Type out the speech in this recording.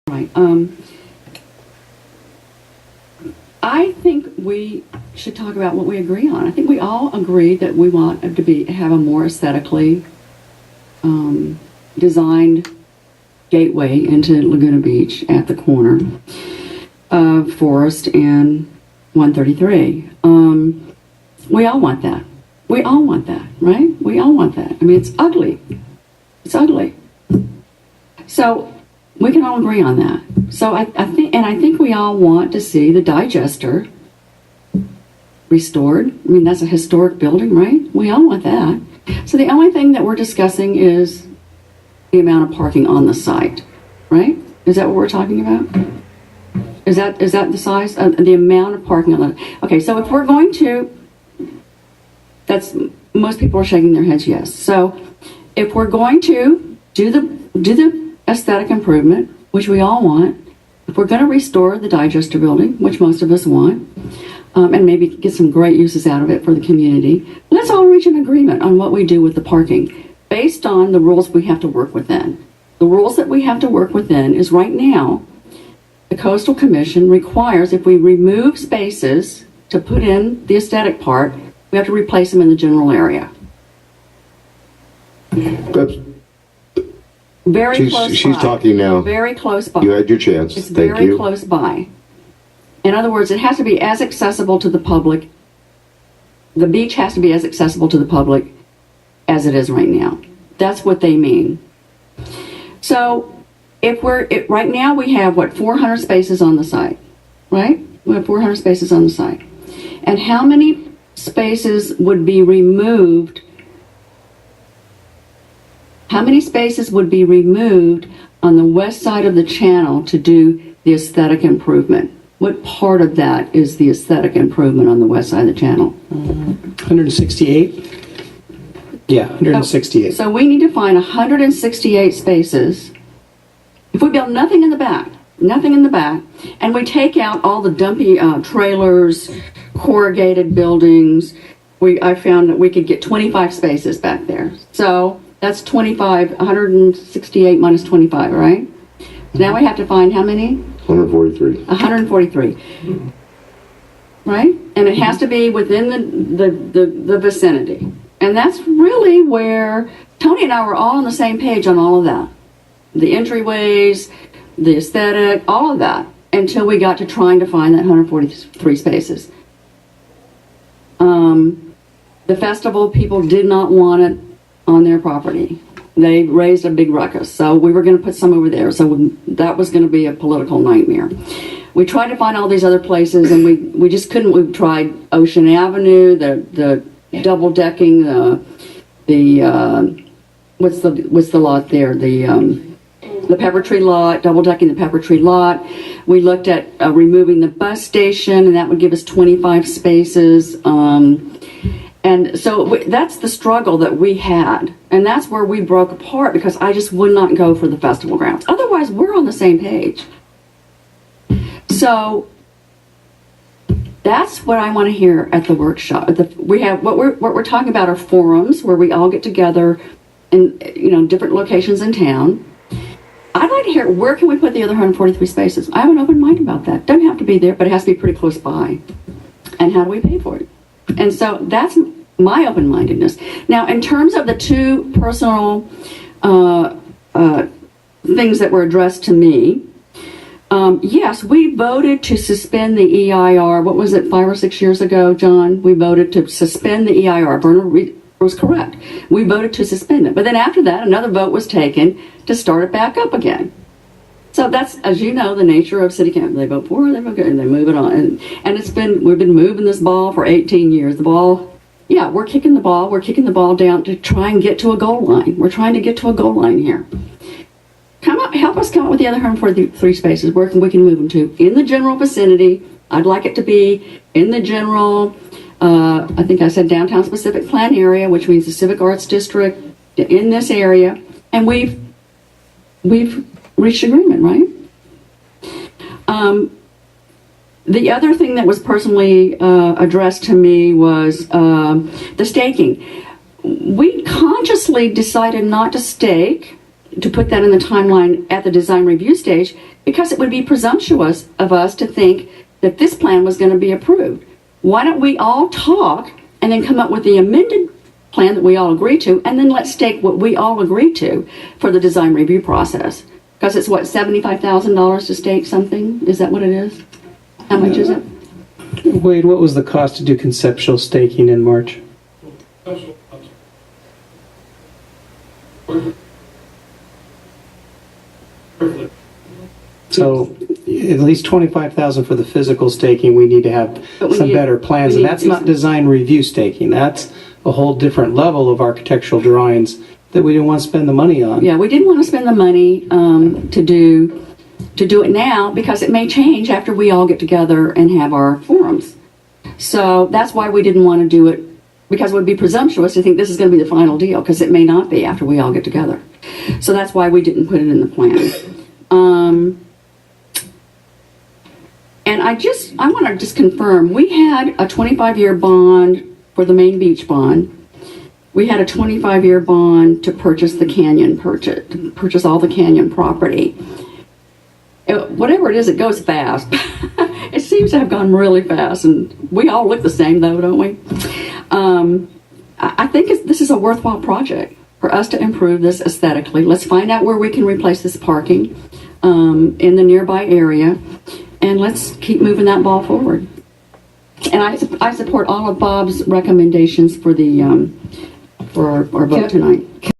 Right. I think we should talk about what we agree on. I think we all agree that we want it to have a more aesthetically designed gateway into Laguna Beach at the corner of Forest and 133. We all want that. We all want that, right? We all want that. I mean, it's ugly. It's ugly. So we can all agree on that. So I think we all want to see the digester restored. I mean, that's a historic building, right? We all want that. So the only thing that we're discussing is the amount of parking on the site, right? Is that what we're talking about? Is that the size of the amount of parking on the? Okay, so if we're going to, most people are shaking their heads yes. So if we're going to do the aesthetic improvement, which we all want, if we're going to restore the digester building, which most of us want, and maybe get some great uses out of it for the community, let's all reach an agreement on what we do with the parking based on the rules we have to work within. The rules that we have to work within is right now, the Coastal Commission requires if we remove spaces to put in the aesthetic part, we have to replace them in the general area. Very close by. She's talking now. Very close by. You had your chance. It's Thank very you. close by. In other words, it has to be as accessible to the public. The beach has to be as accessible to the public as it is right now. That's what they mean. So right now we have 400 spaces on the site, right? We have 400 spaces on the site. And how many spaces would be removed? How many spaces would be removed on the west side of the channel to do the aesthetic improvement? What part of that is the aesthetic improvement on the west side of the channel? 168? Yeah, 168. So we need to find 168 spaces. If we build nothing in the back, and we take out all the dumpy trailers, corrugated buildings, I found that we could get 25 spaces back there. So that's 168 minus 25, right? So now we have to find how many? 143. 143. Right? And it has to be within the vicinity. And that's really where Tony and I were all on the same page on all of that. The entryways, the aesthetic, all of that, until we got to trying to find that 143 spaces. The festival people did not want it on their property. They raised a big ruckus, so we were going to put some over there. So that was going to be a political nightmare. We tried to find all these other places, and we just couldn't. We tried Ocean Avenue, the double decking, what's the lot there? The Pepper Tree lot, double decking the Pepper Tree lot. We looked at removing the bus station, and that would give us 25 spaces. And so that's the struggle that we had. And that's where we broke apart, because I just would not go for the festival grounds. Otherwise, we're on the same page. So that's what I want to hear at the workshop. We have what we're talking about are forums where we all get together in different locations in town. I'd like to hear, where can we put the other 143 spaces? I have an open mind about that. Doesn't have to be there, but it has to be pretty close by. And how do we pay for it? And so that's my open-mindedness. Now, in terms of the two personal things that were addressed to me, yes, we voted to suspend the EIR. What was it, 5 or 6 years ago, John? We voted to suspend the EIR. Werner was correct. We voted to suspend it. But then after that, another vote was taken to start it back up again. So that's, as you know, the nature of city council. They vote for it, they vote against, and they move it on. And we've been moving this ball for 18 years. The ball, yeah, we're kicking the ball down to try and get to a goal line. We're trying to get to a goal line here. Help us come up with the other 143 spaces. Where we can move them to? In the general vicinity. I'd like it to be in the general, I think I said downtown specific plan area, which means the Civic Arts District in this area. And we've reached agreement, right? The other thing that was personally addressed to me was the staking. We consciously decided not to stake to put that in the timeline at the design review stage, because it would be presumptuous of us to think that this plan was going to be approved. Why don't we all talk and then come up with the amended plan that we all agree to, and then let's take what we all agree to for the design review process? Because it's what, $75,000 to stake something? Is that what it is? How much is it? Wade, what was the cost to do conceptual staking in March? So at least 25,000 for the physical staking. We need to have some better plans, and that's not design review staking. That's a whole different level of architectural drawings that we didn't want to spend the money on. Yeah, we didn't want to spend the money to do it now, because it may change after we all get together and have our forums. So that's why we didn't want to do it, because it would be presumptuous to think this is going to be the final deal, because it may not be after we all get together. So that's why we didn't put it in the plan. And I want to just confirm, we had a 25-year bond for the Main Beach bond. We had a 25-year bond to purchase the canyon, to purchase all the canyon property. Whatever it is, it goes fast. It seems to have gone really fast, and we all look the same, though, don't we? I think this is a worthwhile project for us to improve this aesthetically. Let's find out where we can replace this parking in the nearby area, and let's keep moving that ball forward. And I support all of Bob's recommendations for the for our vote tonight.